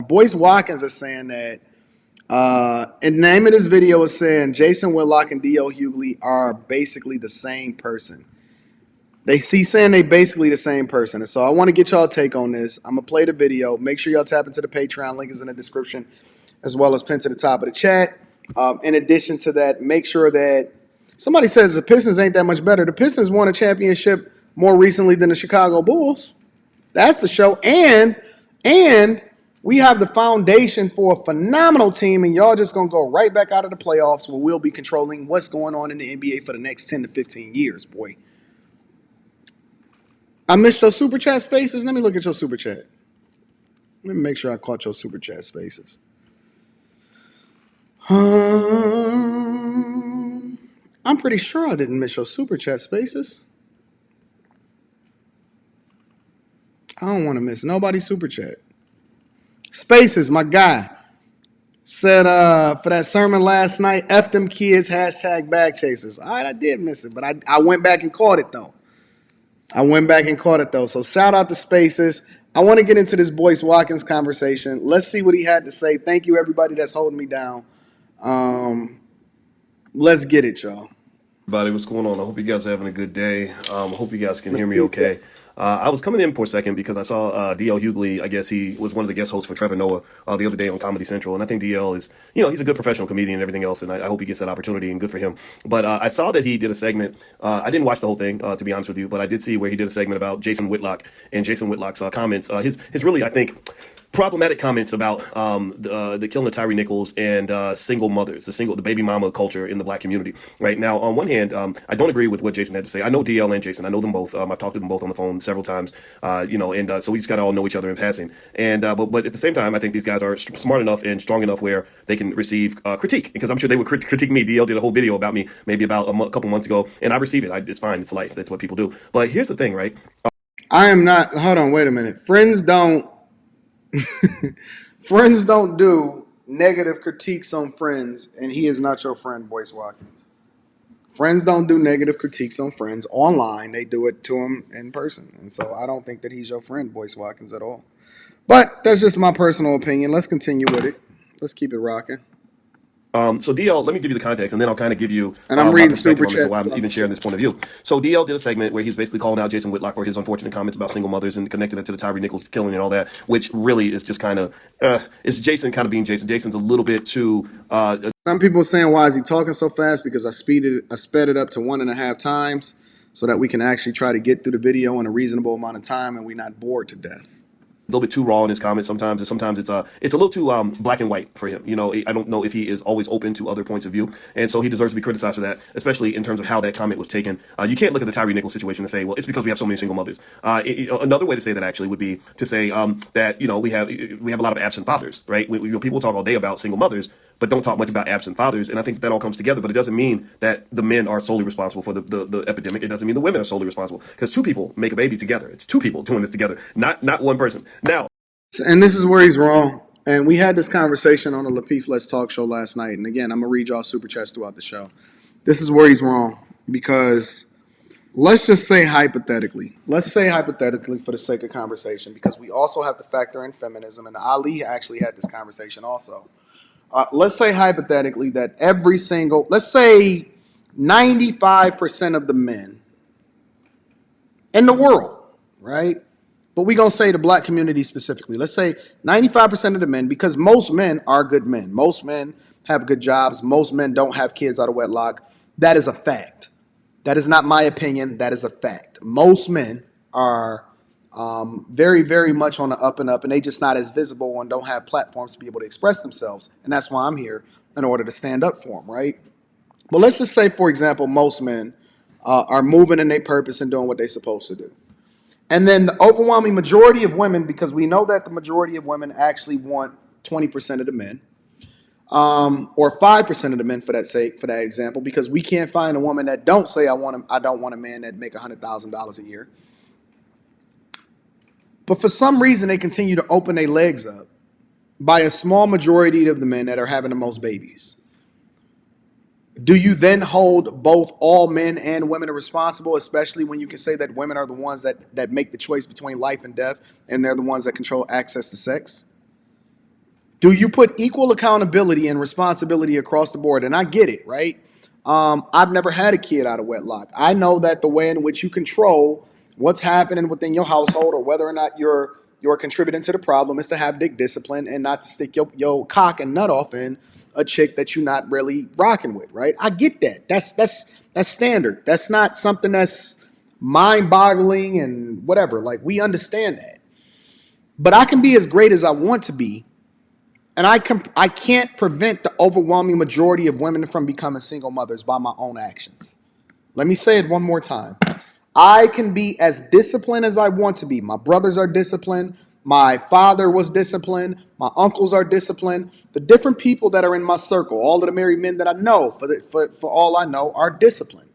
Boyce Watkins is saying that in the name of this video is saying Jason Whitlock and D.L. Hughley are basically the same person. Saying they basically the same person. And so I want to get y'all take on this. I'm going to play the video. Make sure y'all tap into the Patreon. Link is in the description as well as pinned to the top of the chat. In addition to that, make sure that somebody says the Pistons ain't that much better. The Pistons won a championship more recently than the Chicago Bulls. That's for sure. And we have the foundation for a phenomenal team, and y'all just going to go right back out of the playoffs where we'll be controlling what's going on in the NBA for the next 10 to 15 years, boy. I missed your super chat spaces. Let me look at your super chat. Let me make sure I caught your super chat spaces. I'm pretty sure I didn't miss your super chat spaces. I don't want to miss nobody's super chat. Spaces, my guy, said for that sermon last night, F them kids, hashtag bag chasers. All right, I did miss it, but I went back and caught it, though. So shout out to Spaces. I want to get into this Boyce Watkins conversation. Let's see what he had to say. Thank you, everybody that's holding me down. Let's get it, y'all. Everybody, what's going on? I hope you guys are having a good day. I hope you guys can hear me okay. I was coming in for a second because I saw D.L. Hughley. I guess he was one of the guest hosts for Trevor Noah the other day on Comedy Central. And I think D.L. is, he's a good professional comedian and everything else. And I hope he gets that opportunity, and good for him. But I saw that he did a segment. I didn't watch the whole thing, to be honest with you, but I did see where he did a segment about Jason Whitlock and Jason Whitlock's comments. His really, I think, problematic comments about the killing of Tyree Nichols and single mothers, the baby mama culture in the black community. Right now, on one hand, I don't agree with what Jason had to say. I know DL and Jason. I know them both. I've talked to them both on the phone several times. So we just gotta all know each other in passing. And but at the same time, I think these guys are smart enough and strong enough where they can receive critique, because I'm sure they would critique me. DL did a whole video about me maybe about a couple months ago, and I receive it. It's fine. It's life. That's what people do. But here's the thing, right? I am not. Hold on. Wait a minute. Friends don't do negative critiques on friends, and he is not your friend, Boyce Watkins. Friends don't do negative critiques on friends online. They do it to him in person. And so I don't think that he's your friend, Boyce Watkins, at all. But that's just my personal opinion. Let's continue with it. Let's keep it rocking. So DL, let me give you the context, and then I'll kind of give you and I'm reading super chats, why I'm even sharing this point of view. So DL did a segment where he's basically calling out Jason Whitlock for his unfortunate comments about single mothers and connecting it to the Tyree Nichols killing and all that, which really is just kind of it's Jason kind of being Jason. Jason's a little bit too. Some people are saying, why is he talking so fast? Because I sped it up to 1.5 times so that we can actually try to get through the video in a reasonable amount of time and we're not bored to death. A little bit too raw in his comments sometimes, and sometimes it's a little too black and white for him. I don't know if he is always open to other points of view, and so he deserves to be criticized for that, especially in terms of how that comment was taken. You can't look at the Tyree Nichols situation and say, well, it's because we have so many single mothers. Another way to say that actually would be to say that we have a lot of absent fathers, right? People talk all day about single mothers, but don't talk much about absent fathers, and I think that all comes together. But it doesn't mean that the men are solely responsible for the epidemic. It doesn't mean the women are solely responsible, because two people make a baby together. It's two people doing this together, not one person. Now. And this is where he's wrong. And we had this conversation on the Lapeef Let's Talk show last night. And again, I'm going to read y'all super chats throughout the show. This is where he's wrong, because let's just say hypothetically. Let's say hypothetically for the sake of conversation, because we also have to factor in feminism. And Ali actually had this conversation also. Let's say hypothetically that let's say 95% of the men in the world, right? But we're going to say the black community specifically. Let's say 95% of the men, because most men are good men. Most men have good jobs. Most men don't have kids out of wedlock. That is a fact. That is not my opinion. That is a fact. Most men are very, very much on the up and up, and they just not as visible and don't have platforms to be able to express themselves. And that's why I'm here, in order to stand up for them, right? But let's just say, for example, most men are moving in their purpose and doing what they're supposed to do. And then the overwhelming majority of women, because we know that the majority of women actually want 20% of the men, or 5% of the men for that example, because we can't find a woman that don't say I don't want a man that make $100,000 a year. But for some reason, they continue to open their legs up by a small majority of the men that are having the most babies. Do you then hold both all men and women are responsible, especially when you can say that women are the ones that make the choice between life and death, and they're the ones that control access to sex? Do you put equal accountability and responsibility across the board? And I get it, right? I've never had a kid out of wedlock. I know that the way in which you control what's happening within your household, or whether or not you're contributing to the problem, is to have dick discipline and not to stick your cock and nut off in a chick that you're not really rocking with, right? I get that. That's standard. That's not something that's mind-boggling and whatever. Like, we understand that. But I can be as great as I want to be, and I can't prevent the overwhelming majority of women from becoming single mothers by my own actions. Let me say it one more time. I can be as disciplined as I want to be. My brothers are disciplined. My father was disciplined. My uncles are disciplined. The different people that are in my circle, all of the married men that I know, for all I know, are disciplined.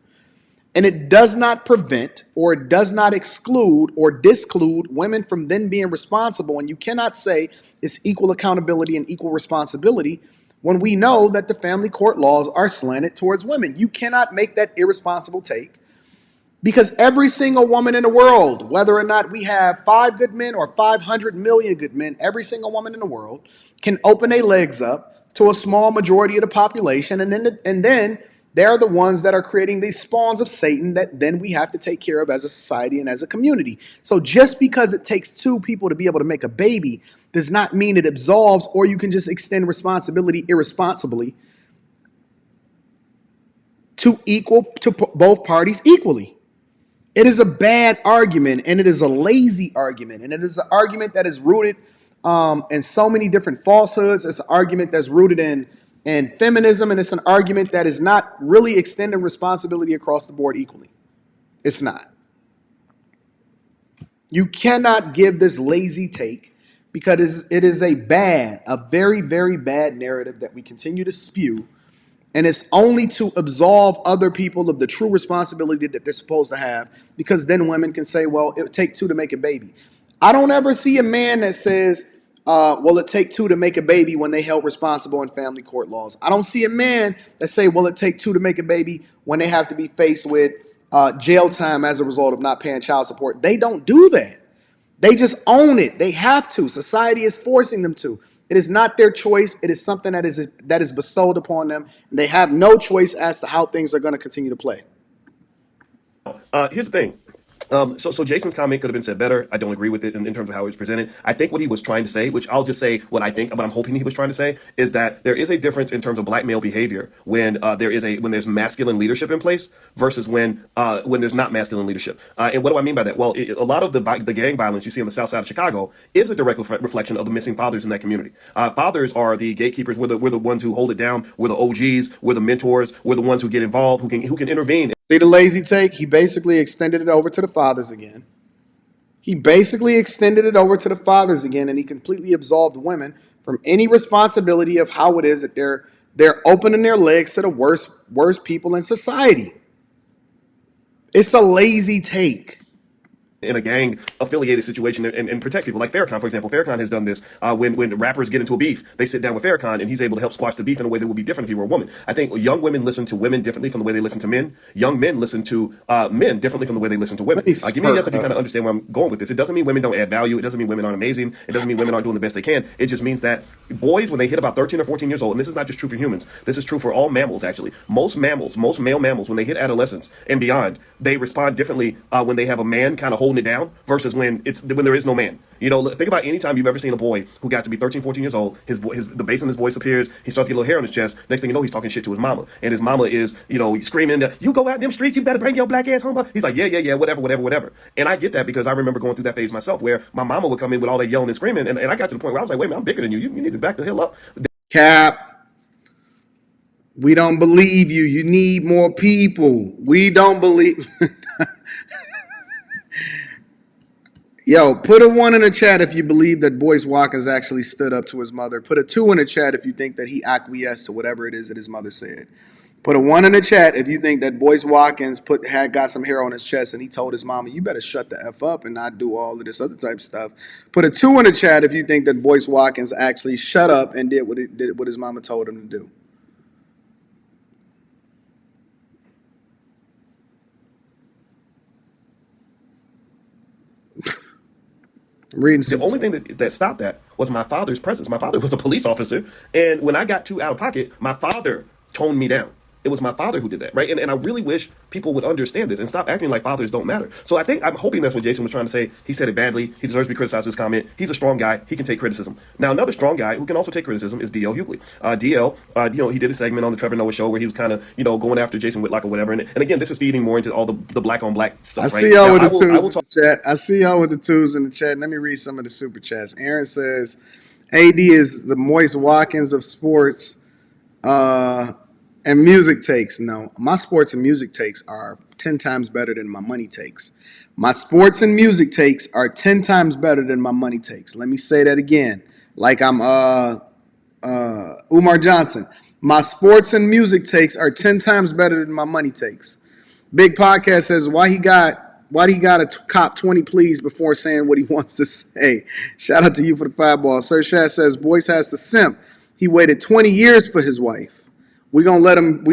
And it does not prevent, or it does not exclude or disclude women from then being responsible. And you cannot say it's equal accountability and equal responsibility when we know that the family court laws are slanted towards women. You cannot make that irresponsible take, because every single woman in the world, whether or not we have 5 good men or 500 million good men, every single woman in the world can open their legs up to a small majority of the population, and then they're the ones that are creating these spawns of Satan that then we have to take care of as a society and as a community. So just because it takes 2 people to be able to make a baby does not mean it absolves, or you can just extend responsibility irresponsibly to both parties equally. It is a bad argument, and it is a lazy argument, and it is an argument that is rooted in so many different falsehoods. It's an argument that's rooted in feminism, and it's an argument that is not really extending responsibility across the board equally. It's not. You cannot give this lazy take, because it is a very, very bad narrative that we continue to spew. And it's only to absolve other people of the true responsibility that they're supposed to have, because then women can say, well, it would take 2 to make a baby. I don't ever see a man that says, well, it take 2 to make a baby when they held responsible in family court laws. I don't see a man that say, well, it take 2 to make a baby when they have to be faced with jail time as a result of not paying child support. They don't do that. They just own it. They have to. Society is forcing them to. It is not their choice. It is something that is bestowed upon them, and they have no choice as to how things are going to continue to play. Here's the thing. So Jason's comment could have been said better. I don't agree with it in terms of how it was presented. I think what he was trying to say, which I'll just say what I think, what I'm hoping he was trying to say, is that there is a difference in terms of black male behavior when there's masculine leadership in place versus when there's not masculine leadership. And what do I mean by that? Well, a lot of the gang violence you see on the south side of Chicago is a direct reflection of the missing fathers in that community. Fathers are the gatekeepers. We're the ones who hold it down. We're the OGs. We're the mentors. We're the ones who get involved, who can intervene. See the lazy take? He basically extended it over to the fathers again. And he completely absolved women from any responsibility of how it is that they're opening their legs to the worst people in society. It's a lazy take. In a gang affiliated situation and protect people. Like Farrakhan, for example. Farrakhan has done this when rappers get into a beef. They sit down with Farrakhan and he's able to help squash the beef in a way that would be different if he were a woman. I think young women listen to women differently from the way they listen to men. Young men listen to men differently from the way they listen to women. Give me a yes if you kind of understand where I'm going with this. It doesn't mean women don't add value. It doesn't mean women aren't amazing. It doesn't mean women aren't doing the best they can. It just means that boys, when they hit about 13 or 14 years old, and this is not just true for humans, this is true for all mammals actually. Most male mammals, when they hit adolescence and beyond, they respond differently when they have a man kind of holding it down versus when there is no man. Think about any time you've ever seen a boy who got to be 13, 14 years old, the bass in his voice appears, he starts to get a little hair on his chest. Next thing you know, he's talking shit to his mama. And his mama is, screaming, you go out them streets, you better bring your black ass home. He's like, yeah, whatever. And I get that because I remember going through that phase myself where my mama would come in with all that yelling and screaming. And I got to the point where I was like, wait a minute, I'm bigger than you. You need to back the hell up. Cap. We don't believe you. You need more people. We don't believe. Yo, put a 1 in the chat if you believe that Boyce Watkins actually stood up to his mother. Put a 2 in the chat if you think that he acquiesced to whatever it is that his mother said. Put a 1 in the chat if you think that Boyce Watkins got some hair on his chest and he told his mama, you better shut the F up and not do all of this other type of stuff. Put a 2 in the chat if you think that Boyce Watkins actually shut up and did what his mama told him to do. The only thing that stopped that was my father's presence. My father was a police officer, and when I got too out of pocket, my father toned me down. It was my father who did that, right? And I really wish people would understand this and stop acting like fathers don't matter. So I'm hoping that's what Jason was trying to say. He said it badly. He deserves to be criticized for his comment. He's a strong guy. He can take criticism. Now, another strong guy who can also take criticism is DL Hughley. DL, he did a segment on the Trevor Noah show where he was kind of, going after Jason Whitlock or whatever. And again, this is feeding more into all the black on black stuff, I right? see y'all Now, with I the will, I twos will in talk. the chat. I see y'all with the twos in the chat. Let me read some of the super chats. Aaron says, AD is the Boyce Watkins of sports. And music takes. No, my sports and music takes are 10 times better than my money takes. My sports and music takes are 10 times better than my money takes. Let me say that again. Like I'm Umar Johnson. My sports and music takes are 10 times better than my money takes. Big Podcast says why he got a cop 20 pleas before saying what he wants to say. Shout out to you for the 5 ball. Sir Shad says Boyce has to simp. He waited 20 years for his wife. We're gonna let him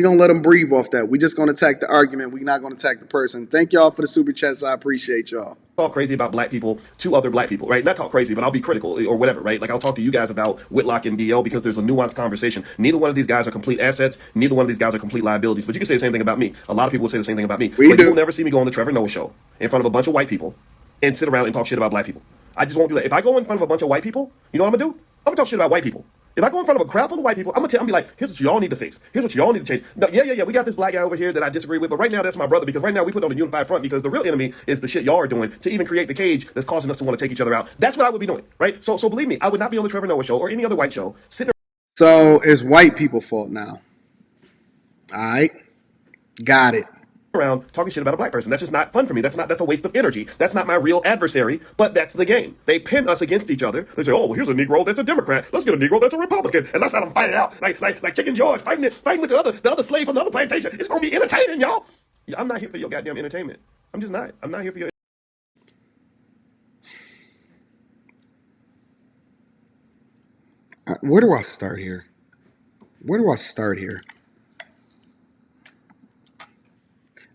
breathe off that. We're just gonna attack the argument. We're not gonna attack the person. Thank y'all for the super chats. I appreciate y'all. Talk crazy about black people to other black people, right? Not talk crazy, but I'll be critical or whatever, right? Like I'll talk to you guys about Whitlock and DL because there's a nuanced conversation. Neither one of these guys are complete assets. Neither one of these guys are complete liabilities. But you can say the same thing about me. A lot of people will say the same thing about me. We But do. you will never see me go on the Trevor Noah show in front of a bunch of white people and sit around and talk shit about black people. I just won't do that. If I go in front of a bunch of white people, you know what I'm gonna do? I'm gonna talk shit about white people. If I go in front of a crowd full of white people, I'm gonna be like, here's what y'all need to fix. Here's what y'all need to change. No, yeah. We got this black guy over here that I disagree with, but right now that's my brother because right now we put on a unified front because the real enemy is the shit y'all are doing to even create the cage that's causing us to want to take each other out. That's what I would be doing, right? So believe me, I would not be on the Trevor Noah show or any other white show sitting So it's white people's fault now. All right, got it. around talking shit about a black person. That's just not fun for me. That's a waste of energy. That's not my real adversary, but that's the game. They pin us against each other. They say, oh, well, here's a Negro that's a Democrat. Let's get a Negro that's a Republican. And let's let them fight it out. Like Chicken George fighting with the other slave from the other plantation. It's going to be entertaining, y'all. I'm not here for your goddamn entertainment. I'm just not. I'm not here for your Where do I start here?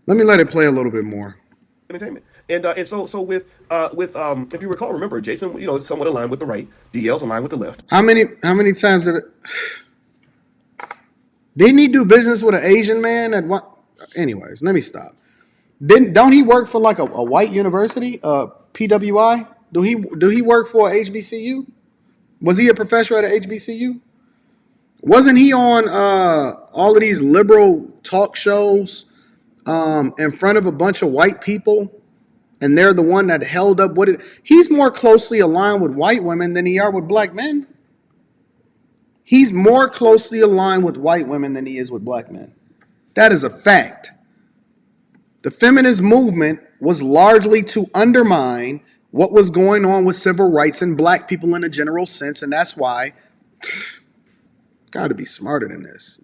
Let me let it play a little bit more. entertainment. And so with if you recall, remember Jason, is somewhat aligned with the right. DL's aligned with the left. How many times didn't he do business with an Asian man at one? Anyways, let me stop. Don't he work for like a white university? PWI? Do he work for a HBCU? Was he a professor at a HBCU? Wasn't he on all of these liberal talk shows in front of a bunch of white people? And they're the one that held up what it. He's more closely aligned with white women than he are with black men. He's more closely aligned with white women than he is with black men. That is a fact. The feminist movement was largely to undermine what was going on with civil rights and black people in a general sense, and that's why got to be smarter than this.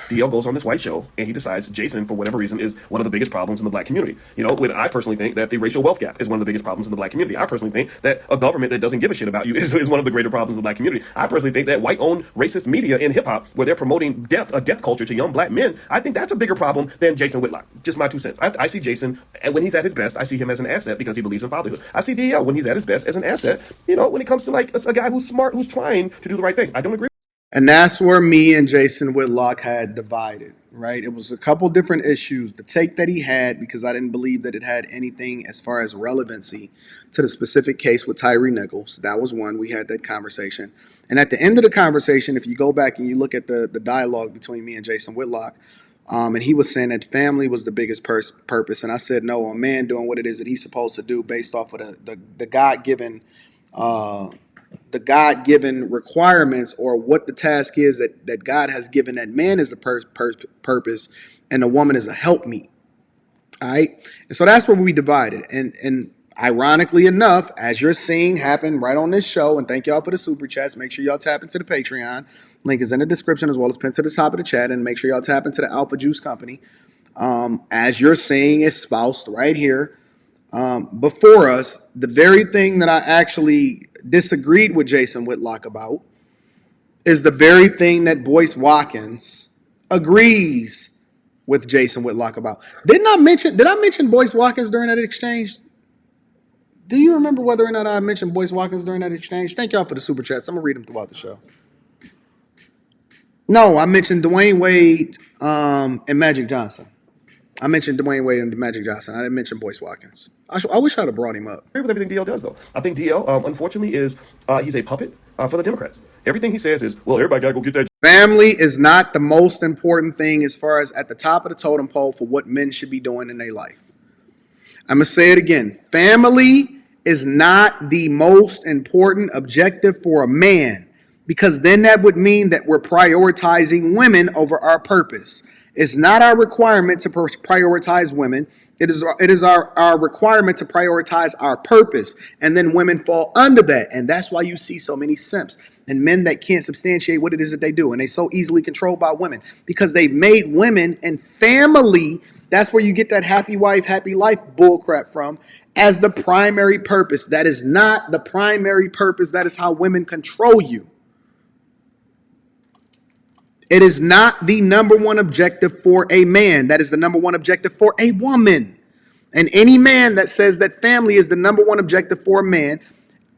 DL goes on this white show and he decides Jason, for whatever reason, is one of the biggest problems in the black community. When I personally think that the racial wealth gap is one of the biggest problems in the black community. I personally think that a government that doesn't give a shit about you is one of the greater problems in the black community. I personally think that white-owned racist media in hip-hop, where they're promoting a death culture to young black men, I think that's a bigger problem than Jason Whitlock. Just my 2 cents. I see Jason, and when he's at his best, I see him as an asset because he believes in fatherhood. I see DL when he's at his best as an asset, when it comes to like a guy who's smart, who's trying to do the right thing. I don't agree. And that's where me and Jason Whitlock had divided, right? It was a couple different issues. The take that he had, because I didn't believe that it had anything as far as relevancy to the specific case with Tyree Nichols. That was one. We had that conversation. And at the end of the conversation, if you go back and you look at the dialogue between me and Jason Whitlock, and he was saying that family was the biggest purpose. And I said, no, a man doing what it is that he's supposed to do based off of the God-given the God-given requirements or what the task is that God has given that man is the purpose and the woman is a helpmeet. All right. And so that's where we divided. And ironically enough, as you're seeing happen right on this show, and thank y'all for the super chats. Make sure y'all tap into the Patreon. Link is in the description as well as pinned to the top of the chat. And make sure y'all tap into the Alpha Juice Company. As you're seeing espoused right here before us, the very thing that I actually disagreed with Jason Whitlock about is the very thing that Boyce Watkins agrees with Jason Whitlock about. Did I mention Boyce Watkins during that exchange? Do you remember whether or not I mentioned Boyce Watkins during that exchange? Thank y'all for the super chats. I'm going to read them throughout the show. No, I mentioned Dwayne Wade and Magic Johnson. I mentioned Dwayne Wade and Magic Johnson. I didn't mention Boyce Watkins. I wish I'd have brought him up. I agree with everything DL does, though. I think DL, unfortunately, he's a puppet for the Democrats. Everything he says is, well, everybody got to go get that. Family is not the most important thing as far as at the top of the totem pole for what men should be doing in their life. I'm going to say it again. Family is not the most important objective for a man, because then that would mean that we're prioritizing women over our purpose. It's not our requirement to prioritize women. It is our requirement to prioritize our purpose, and then women fall under that. And that's why you see so many simps and men that can't substantiate what it is that they do. And they so easily controlled by women because they've made women and family. That's where you get that happy wife, happy life bullcrap from, as the primary purpose. That is not the primary purpose. That is how women control you. It is not the number one objective for a man. That is the number one objective for a woman. And any man that says that family is the number one objective for a man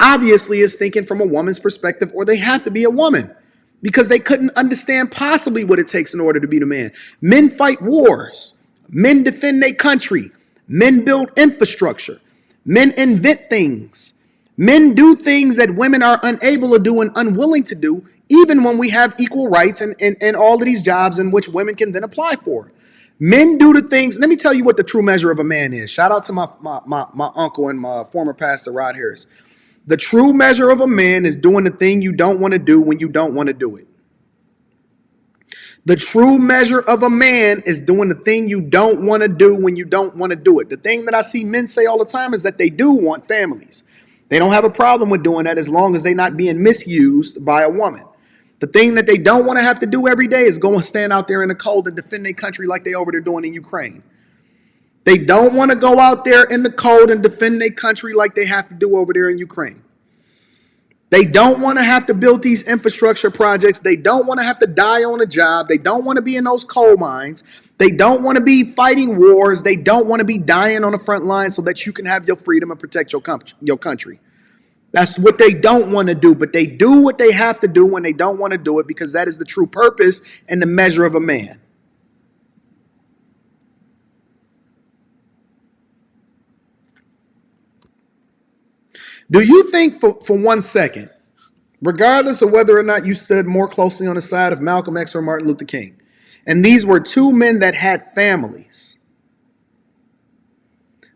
obviously is thinking from a woman's perspective, or they have to be a woman, because they couldn't understand possibly what it takes in order to be the man. Men fight wars. Men defend their country. Men build infrastructure. Men invent things. Men do things that women are unable to do and unwilling to do, even when we have equal rights and all of these jobs in which women can then apply for. Men do the things. Let me tell you what the true measure of a man is. Shout out to my uncle and my former pastor, Rod Harris. The true measure of a man is doing the thing you don't want to do when you don't want to do it. The true measure of a man is doing the thing you don't want to do when you don't want to do it. The thing that I see men say all the time is that they do want families. They don't have a problem with doing that as long as they're not being misused by a woman. The thing that they don't want to have to do every day is go and stand out there in the cold and defend their country like they over there doing in Ukraine. They don't want to go out there in the cold and defend their country like they have to do over there in Ukraine. They don't want to have to build these infrastructure projects. They don't want to have to die on a job. They don't want to be in those coal mines. They don't want to be fighting wars. They don't want to be dying on the front line so that you can have your freedom and protect your country. That's what they don't want to do, but they do what they have to do when they don't want to do it, because that is the true purpose and the measure of a man. Do you think for 1 second, regardless of whether or not you stood more closely on the side of Malcolm X or Martin Luther King, and these were two men that had families,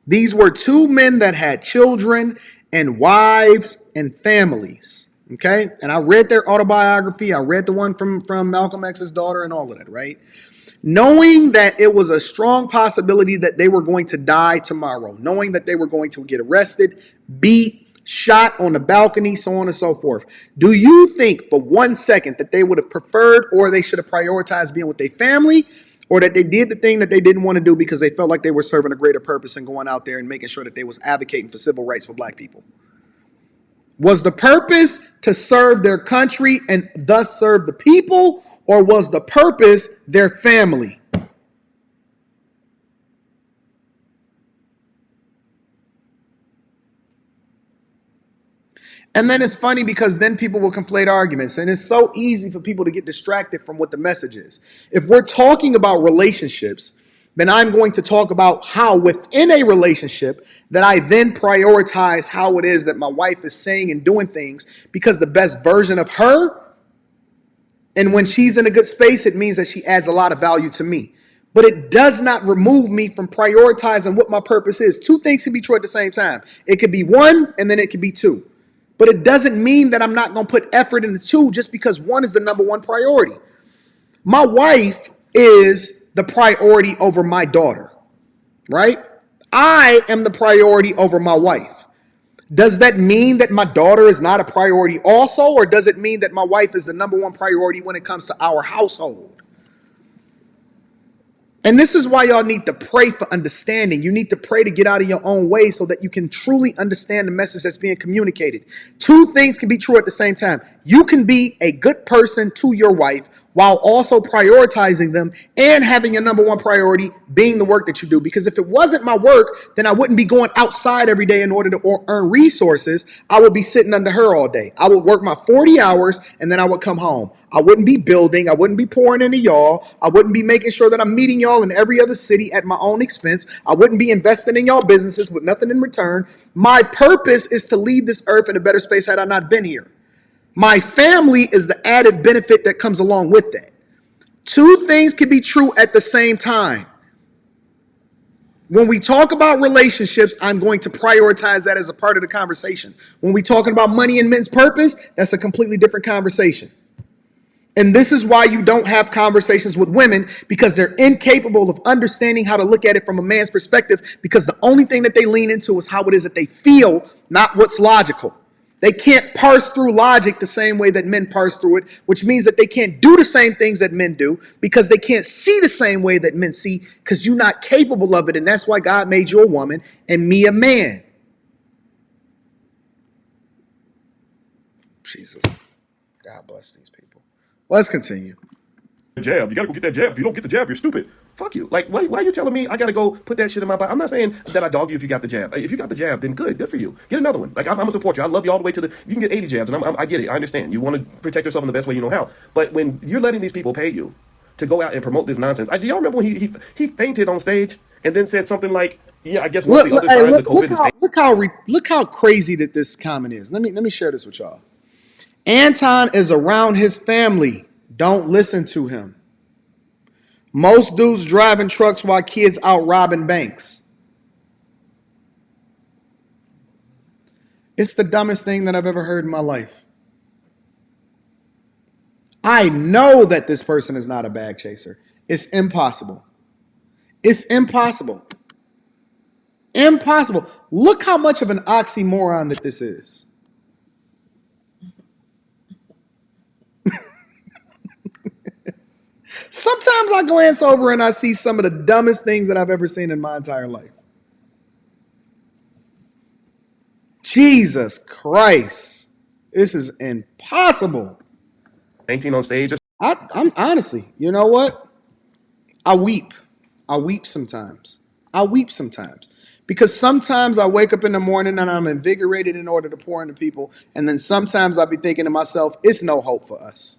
these were two men that had children and wives and families, okay? And I read their autobiography. I read the one from Malcolm X's daughter and all of that, right? Knowing that it was a strong possibility that they were going to die tomorrow, knowing that they were going to get arrested, beat, shot on the balcony, so on and so forth. Do you think for 1 second that they would have preferred, or they should have prioritized being with their family, or that they did the thing that they didn't want to do because they felt like they were serving a greater purpose and going out there and making sure that they was advocating for civil rights for black people? Was the purpose to serve their country and thus serve the people, or was the purpose their family? And then it's funny because then people will conflate arguments, and it's so easy for people to get distracted from what the message is. If we're talking about relationships, then I'm going to talk about how within a relationship that I then prioritize how it is that my wife is saying and doing things, because the best version of her, and when she's in a good space, it means that she adds a lot of value to me. But it does not remove me from prioritizing what my purpose is. Two things can be true at the same time. It could be one, and then it could be two. But it doesn't mean that I'm not going to put effort into two just because one is the number one priority. My wife is the priority over my daughter, right? I am the priority over my wife. Does that mean that my daughter is not a priority also, or does it mean that my wife is the number one priority when it comes to our household? And this is why y'all need to pray for understanding. You need to pray to get out of your own way so that you can truly understand the message that's being communicated. Two things can be true at the same time. You can be a good person to your wife while also prioritizing them and having your number one priority being the work that you do. Because if it wasn't my work, then I wouldn't be going outside every day in order to earn resources. I would be sitting under her all day. I would work my 40 hours and then I would come home. I wouldn't be building. I wouldn't be pouring into y'all. I wouldn't be making sure that I'm meeting y'all in every other city at my own expense. I wouldn't be investing in y'all businesses with nothing in return. My purpose is to leave this earth in a better space had I not been here. My family is the added benefit that comes along with that. Two things can be true at the same time. When we talk about relationships, I'm going to prioritize that as a part of the conversation. When we're talking about money and men's purpose, that's a completely different conversation. And this is why you don't have conversations with women, because they're incapable of understanding how to look at it from a man's perspective, because the only thing that they lean into is how it is that they feel, not what's logical. They can't parse through logic the same way that men parse through it, which means that they can't do the same things that men do because they can't see the same way that men see, because you're not capable of it. And that's why God made you a woman and me a man. Jesus. God bless these people. Let's continue. Jab. You gotta go get that jab. If you don't get the jab, you're stupid. Fuck you. Like, why are you telling me I gotta go put that shit in my body? I'm not saying that I dog you if you got the jab. If you got the jab, then good for you. Get another one. Like, I'm gonna support you. I love you all the way to the. You can get 80 jabs, and I get it. I understand. You want to protect yourself in the best way you know how. But when you're letting these people pay you to go out and promote this nonsense, do y'all remember when he fainted on stage and then said something like, "Yeah, I guess one of the other signs of COVID is." Look how crazy that this comment is. Let me share this with y'all. Anton is around his family. Don't listen to him. Most dudes driving trucks while kids out robbing banks. It's the dumbest thing that I've ever heard in my life. I know that this person is not a bag chaser. It's impossible. It's impossible. Impossible. Look how much of an oxymoron that this is. Sometimes I glance over and I see some of the dumbest things that I've ever seen in my entire life. Jesus Christ. This is impossible. 19 on stage. I'm honestly, you know what? I weep. I weep sometimes. Because sometimes I wake up in the morning and I'm invigorated in order to pour into people. And then sometimes I'll be thinking to myself, it's no hope for us.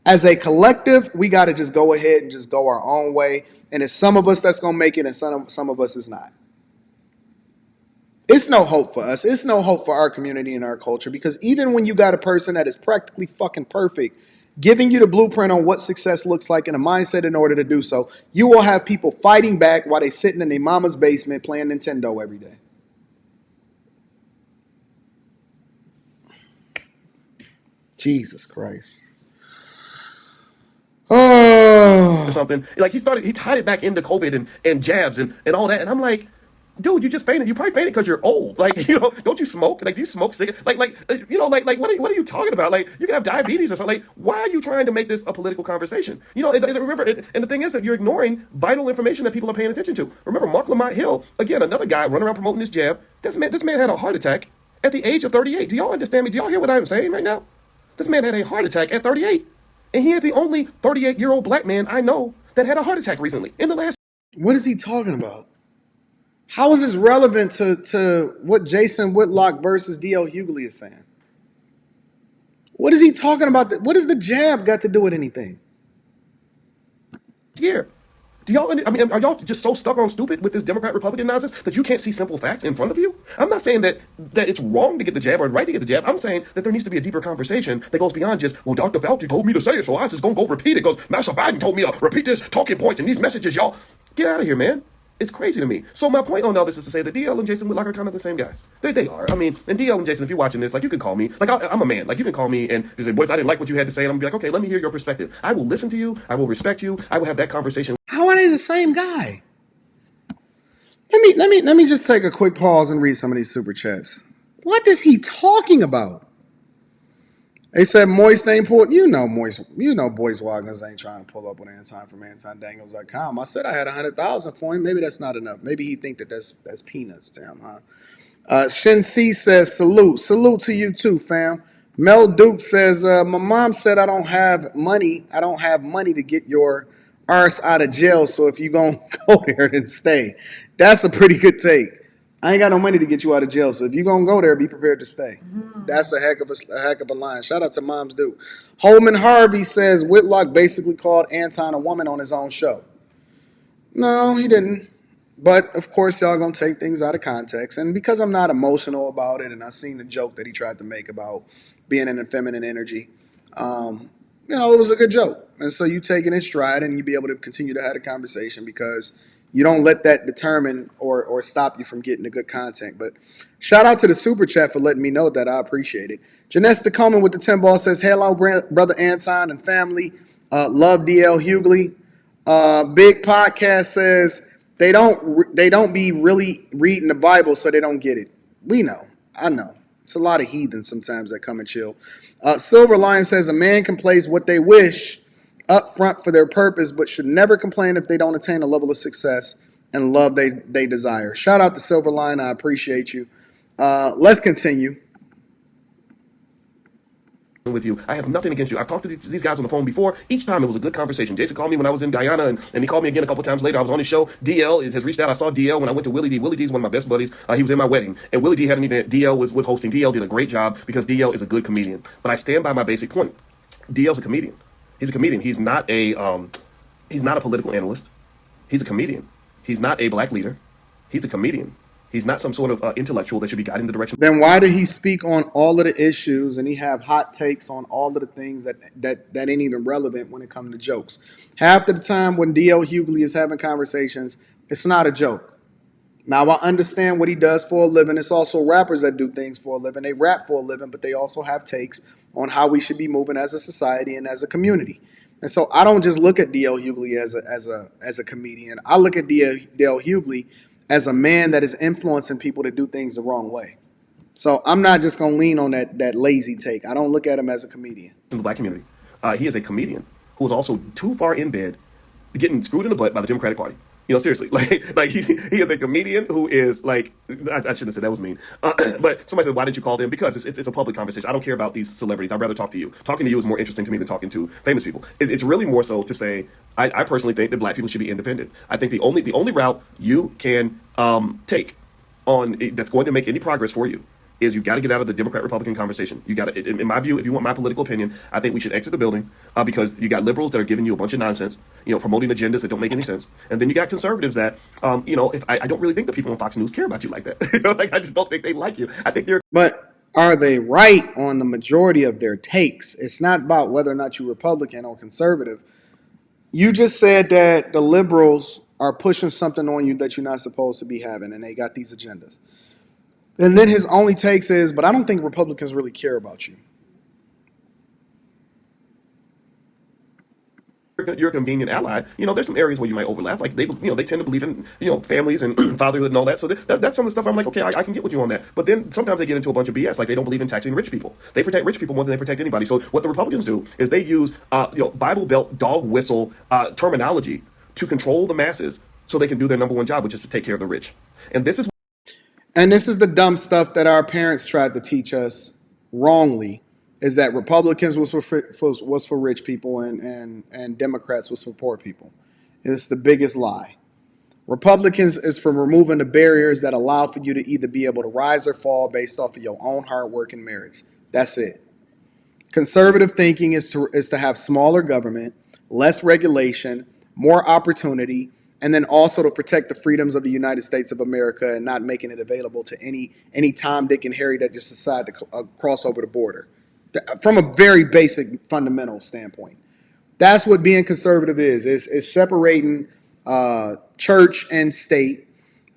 As a collective, we got to just go ahead and just go our own way. And it's some of us that's going to make it and some of us is not. It's no hope for us. It's no hope for our community and our culture, because even when you got a person that is practically fucking perfect, giving you the blueprint on what success looks like and a mindset in order to do so, you will have people fighting back while they sitting in their mama's basement playing Nintendo every day. Jesus Christ. Oh. Something like he tied it back into COVID and jabs and all that, and I'm like, dude, you just fainted. You probably fainted because you're old. Like, don't you smoke? Like, do you smoke cigarettes? Like, what are you talking about? Like, you can have diabetes or something. Like, why are you trying to make this a political conversation? Remember, and the thing is that you're ignoring vital information that people are paying attention to. Remember, Mark Lamont Hill, again, another guy running around promoting this jab. This man had a heart attack at the age of 38. Do y'all understand me? Do y'all hear what I'm saying right now? This man had a heart attack at 38. And he is the only 38-year-old black man I know that had a heart attack recently in the last. What is he talking about? How is this relevant to what Jason Whitlock versus D.L. Hughley is saying? What is he talking about? What does the jab got to do with anything? Year. Are y'all just so stuck on stupid with this Democrat-Republican nonsense that you can't see simple facts in front of you? I'm not saying that it's wrong to get the jab or right to get the jab. I'm saying that there needs to be a deeper conversation that goes beyond just, well, Dr. Fauci told me to say it, so I was just going to go repeat it because Master Biden told me to repeat this talking points and these messages, y'all. Get out of here, man. It's crazy to me. So my point on all this is to say that DL and Jason Whitlock are kind of the same guy. They are. I mean, and DL and Jason, if you're watching this, like, you can call me. Like, I'm a man. Like, you can call me and say, boys, I didn't like what you had to say. And I'm going to be like, okay, let me hear your perspective. I will listen to you. I will respect you. I will have that conversation. How are they the same guy? Let me just take a quick pause and read some of these super chats. What is he talking about? They said Moist ain't pulled. Boyce Watkins ain't trying to pull up with Anton from AntonDaniels.com. I said I had 100,000 for him. Maybe that's not enough. Maybe he think that that's peanuts to him, huh? Shin C says salute to you too, fam. Mel Duke says, my mom said I don't have money. I don't have money to get your arse out of jail. So if you gonna go there, then stay. That's a pretty good take. I ain't got no money to get you out of jail. So if you gonna go there, be prepared to stay. That's a heck of a line. Shout out to Moms Duke. Holman Harvey says Whitlock basically called Anton a woman on his own show. No, he didn't. But of course, y'all gonna take things out of context, and because I'm not emotional about it, and I seen the joke that he tried to make about being an feminine energy, um, it was a good joke, and so you take it in stride, and you be able to continue to have a conversation because you don't let that determine or stop you from getting the good content. But shout out to the super chat for letting me know that. I appreciate it. Janessa Coleman with the 10 ball says, "Hello, brother Anton and family. Love DL Hughley." Big podcast says they don't be really reading the Bible, so they don't get it. We know, I know. It's a lot of heathens sometimes that come and chill. Silver Lion says a man can place what they wish up front for their purpose, but should never complain if they don't attain a level of success and love they desire. Shout out to Silver Lion, I appreciate you. Let's continue. With you. I have nothing against you. I've talked to these guys on the phone before. Each time it was a good conversation. Jason called me when I was in Guyana, and he called me again a couple times later. I was on his show. DL has reached out. I saw DL when I went to Willie D. Willie D is one of my best buddies. He was in my wedding, and Willie D had an event. DL was hosting. DL did a great job because DL is a good comedian. But I stand by my basic point. DL's a comedian. He's a comedian. He's not a political analyst. He's a comedian. He's not a black leader. He's a comedian. He's not some sort of intellectual that should be guiding the direction. Then why did he speak on all of the issues and he have hot takes on all of the things that ain't even relevant when it comes to jokes? Half of the time when DL Hughley is having conversations, it's not a joke. Now I understand what he does for a living. It's also rappers that do things for a living. They rap for a living, but they also have takes on how we should be moving as a society and as a community. And so I don't just look at DL Hughley as a comedian. I look at DL Hughley as a man that is influencing people to do things the wrong way. So I'm not just going to lean on that lazy take. I don't look at him as a comedian. In the black community, he is a comedian who is also too far in bed, getting screwed in the butt by the Democratic Party. Seriously, like he is a comedian who is like, I shouldn't have said that was mean. But somebody said, why did you call them? Because it's a public conversation. I don't care about these celebrities. I'd rather talk to you. Talking to you is more interesting to me than talking to famous people. It's really more so to say, I personally think that black people should be independent. I think the only route you can take on that's going to make any progress for you is you got to get out of the Democrat-Republican conversation. You got to, in my view, if you want my political opinion, I think we should exit the building because you got liberals that are giving you a bunch of nonsense, promoting agendas that don't make any sense, and then you got conservatives that, if I don't really think the people on Fox News care about you like that. Like I just don't think they like you. I think you're. But are they right on the majority of their takes? It's not about whether or not you're Republican or conservative. You just said that the liberals are pushing something on you that you're not supposed to be having, and they got these agendas. And then his only takes is, but I don't think Republicans really care about you. You're a convenient ally. There's some areas where you might overlap. Like they tend to believe in, families and fatherhood and all that. So that's some of the stuff I'm like, okay, I can get with you on that. But then sometimes they get into a bunch of BS. Like they don't believe in taxing rich people. They protect rich people more than they protect anybody. So what the Republicans do is they use, Bible Belt dog whistle terminology to control the masses so they can do their number one job, which is to take care of the rich. And this is the dumb stuff that our parents tried to teach us wrongly, is that Republicans was for rich people and Democrats was for poor people. It's the biggest lie. Republicans is for removing the barriers that allow for you to either be able to rise or fall based off of your own hard work and merits. That's it. Conservative thinking is to have smaller government, less regulation, more opportunity, and then also to protect the freedoms of the United States of America and not making it available to any Tom, Dick, and Harry that just decide to cross over the border. From a very basic fundamental standpoint, that's what being conservative is separating church and state.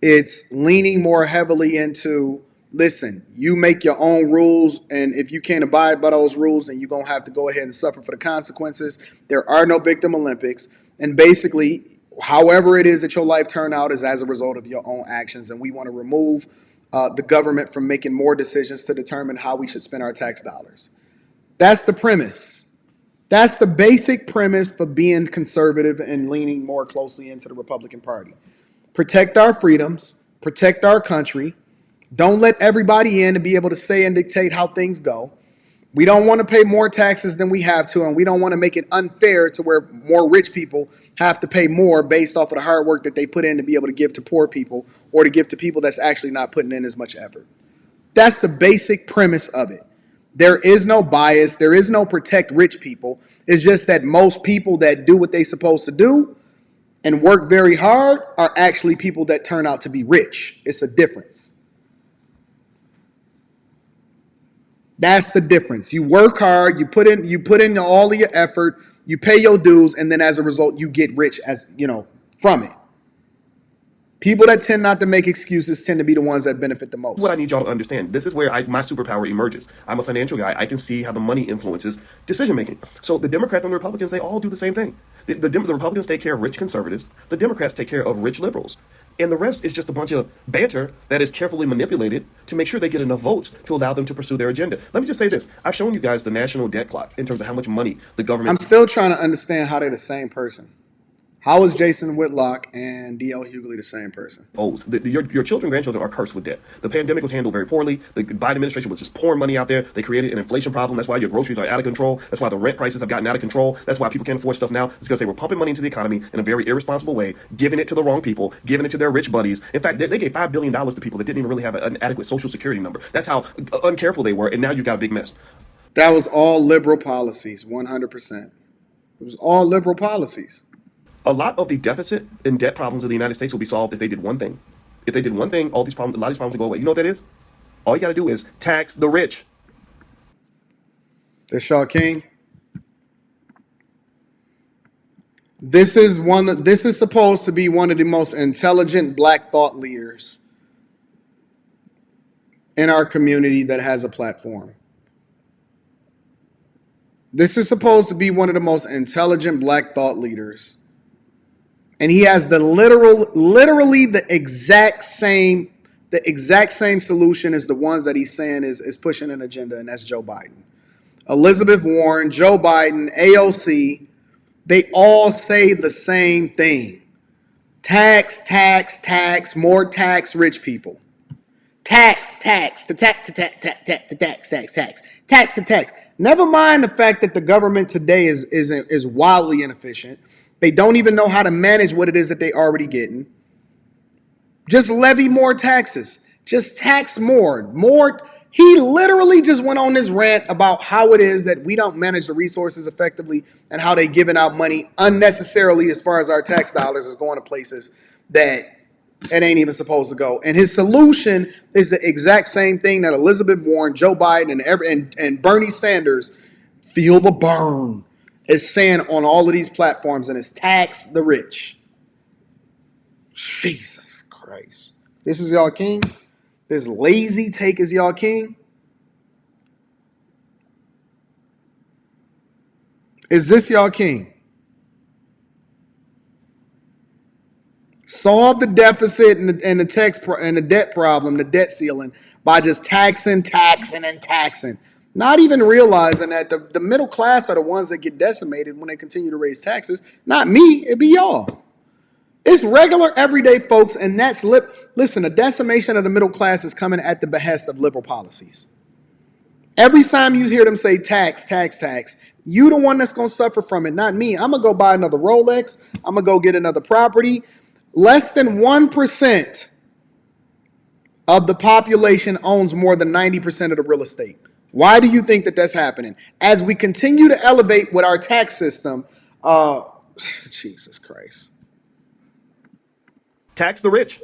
It's leaning more heavily into, listen, you make your own rules, and if you can't abide by those rules, then you're going to have to go ahead and suffer for the consequences. There are no victim Olympics, and basically, however it is that your life turned out is as a result of your own actions, and we want to remove the government from making more decisions to determine how we should spend our tax dollars. That's the premise. That's the basic premise for being conservative and leaning more closely into the Republican Party. Protect our freedoms, protect our country. Don't let everybody in to be able to say and dictate how things go. We don't want to pay more taxes than we have to, and we don't want to make it unfair to where more rich people have to pay more based off of the hard work that they put in to be able to give to poor people or to give to people that's actually not putting in as much effort. That's the basic premise of it. There is no bias. There is no protect rich people. It's just that most people that do what they're supposed to do and work very hard are actually people that turn out to be rich. It's a difference. That's the difference. You work hard, you put in all of your effort, you pay your dues, and then as a result, you get rich from it. People that tend not to make excuses tend to be the ones that benefit the most. What I need y'all to understand, this is where my superpower emerges. I'm a financial guy. I can see how the money influences decision making. So the Democrats and the Republicans, they all do the same thing. The Republicans take care of rich conservatives. The Democrats take care of rich liberals. And the rest is just a bunch of banter that is carefully manipulated to make sure they get enough votes to allow them to pursue their agenda. Let me just say this. I've shown you guys the national debt clock in terms of how much money the government... I'm still trying to understand how they're the same person. How is Jason Whitlock and D.L. Hughley the same person? Your children and grandchildren are cursed with debt. The pandemic was handled very poorly. The Biden administration was just pouring money out there. They created an inflation problem. That's why your groceries are out of control. That's why the rent prices have gotten out of control. That's why people can't afford stuff now. It's because they were pumping money into the economy in a very irresponsible way, giving it to the wrong people, giving it to their rich buddies. In fact, they gave $5 billion to people that didn't even really have an adequate social security number. That's how uncareful they were, and now you got a big mess. That was all liberal policies, 100%. It was all liberal policies. A lot of the deficit and debt problems of the United States will be solved if they did one thing. If they did one thing, a lot of these problems will go away. You know what that is? All you got to do is tax the rich. That's Shaw King. This is supposed to be one of the most intelligent black thought leaders in our community that has a platform. This is supposed to be one of the most intelligent black thought leaders. And he has literally the exact same solution as the ones that he's saying is pushing an agenda, and that's Joe Biden. Elizabeth Warren, Joe Biden, AOC, they all say the same thing. Tax, tax, tax, more tax rich people. Tax, tax, the tax, tax. Never mind the fact that the government today is wildly inefficient. They don't even know how to manage what it is that they already getting. Just levy more taxes. Just tax more. He literally just went on this rant about how it is that we don't manage the resources effectively and how they giving out money unnecessarily as far as our tax dollars is going to places that it ain't even supposed to go. And his solution is the exact same thing that Elizabeth Warren, Joe Biden, and Bernie Sanders, feel the burn, is saying on all of these platforms, and it's tax the rich. Jesus Christ. This is y'all king? This lazy take is y'all king? Is this y'all king? Solve the deficit and the debt problem, the debt ceiling, by just taxing. Not even realizing that the middle class are the ones that get decimated when they continue to raise taxes. Not me, it be y'all. It's regular, everyday folks, and that's listen, the decimation of the middle class is coming at the behest of liberal policies. Every time you hear them say tax, you the one that's going to suffer from it, not me. I'm going to go buy another Rolex. I'm going to go get another property. Less than 1% of the population owns more than 90% of the real estate. Why do you think that that's happening? As we continue to elevate with our tax system, Jesus Christ. Tax the rich.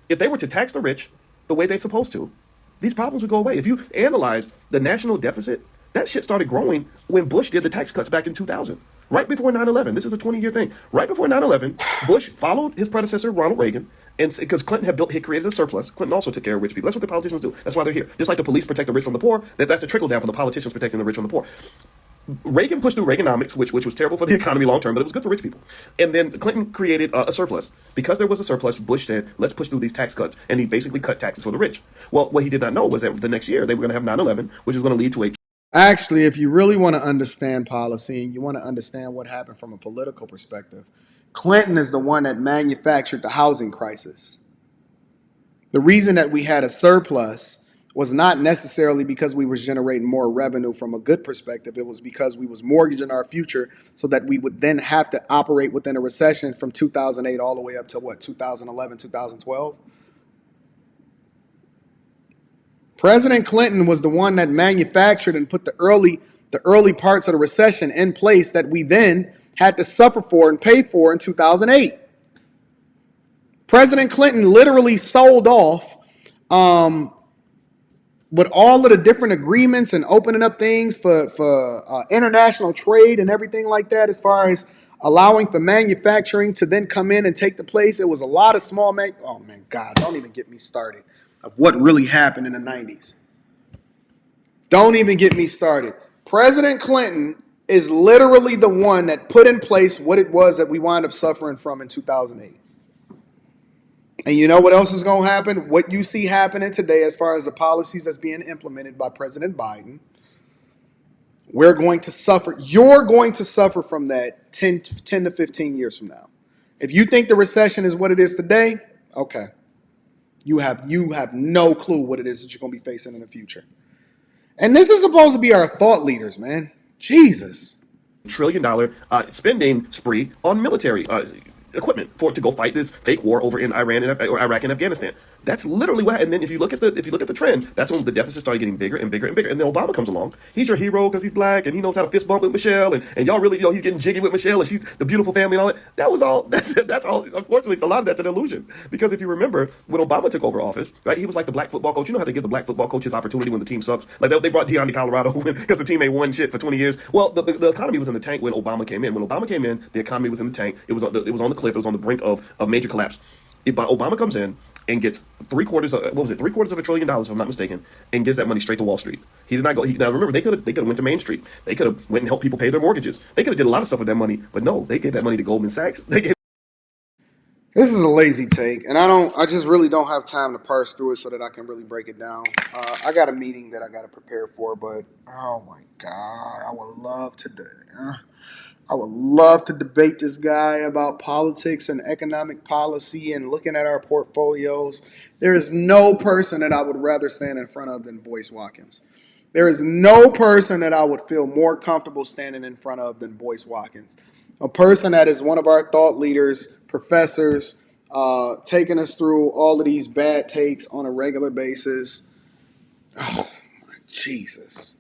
If they were to tax the rich the way they're supposed to, these problems would go away. If you analyze the national deficit, that shit started growing when Bush did the tax cuts back in 2000, right before 9/11. This is a 20-year thing. Right before 9/11, Bush followed his predecessor, Ronald Reagan, and because Clinton had created a surplus. Clinton also took care of rich people. That's what the politicians do. That's why they're here. Just like the police protect the rich from the poor, that's a trickle down from the politicians protecting the rich from the poor. Reagan pushed through Reaganomics, which was terrible for the economy long term, but it was good for rich people. And then Clinton created a surplus. Because there was a surplus, Bush said, let's push through these tax cuts. And he basically cut taxes for the rich. Well, what he did not know was that the next year they were going to have 9/11, which was going to lead to a... Actually, if you really want to understand policy and you want to understand what happened from a political perspective, Clinton is the one that manufactured the housing crisis. The reason that we had a surplus was not necessarily because we were generating more revenue from a good perspective. It was because we was mortgaging our future so that we would then have to operate within a recession from 2008 all the way up to what, 2011, 2012. President Clinton was the one that manufactured and put the early parts of the recession in place that we then had to suffer for and pay for in 2008. President Clinton literally sold off with all of the different agreements and opening up things for international trade and everything like that, as far as allowing for manufacturing to then come in and take the place. It was a lot of small oh man, God, don't even get me started of what really happened in the 90s. Don't even get me started. President Clinton is literally the one that put in place what it was that we wound up suffering from in 2008. And you know what else is going to happen? What you see happening today as far as the policies that's being implemented by President Biden, we're going to suffer. You're going to suffer from that 10 to 15 years from now. If you think the recession is what it is today, okay. You have no clue what it is that you're going to be facing in the future. And this is supposed to be our thought leaders, man. Jesus. $1 trillion spending spree on military equipment to go fight this fake war over in Iraq and Afghanistan. That's literally what. And then if you look at the trend, that's when the deficit started getting bigger and bigger and bigger. And then Obama comes along. He's your hero because he's black and he knows how to fist bump with Michelle, and y'all really, he's getting jiggy with Michelle and she's the beautiful family and all that. That was all. That's all. Unfortunately, a lot of that's an illusion, because if you remember when Obama took over office, right, he was like the black football coach. You know how they give the black football coach his opportunity when the team sucks. Like they brought Deion to Colorado because the team ain't won shit for 20 years. Well, the economy was in the tank when Obama came in. When Obama came in, the economy was in the tank. It was on the cliff. It was on the brink of major collapse. Obama comes in and gets $750 billion, if I'm not mistaken, and gives that money straight to Wall Street. He did not go. Now remember, they could have went to Main Street. They could have went and helped people pay their mortgages. They could have did a lot of stuff with that money, but no, they gave that money to Goldman Sachs. This is a lazy take, and I just really don't have time to parse through it so that I can really break it down. I got a meeting that I got to prepare for, but oh my God, I would love to debate this guy about politics and economic policy and looking at our portfolios. There is no person that I would rather stand in front of than Boyce Watkins. There is no person that I would feel more comfortable standing in front of than Boyce Watkins. A person that is one of our thought leaders, professors, taking us through all of these bad takes on a regular basis. Oh, my Jesus.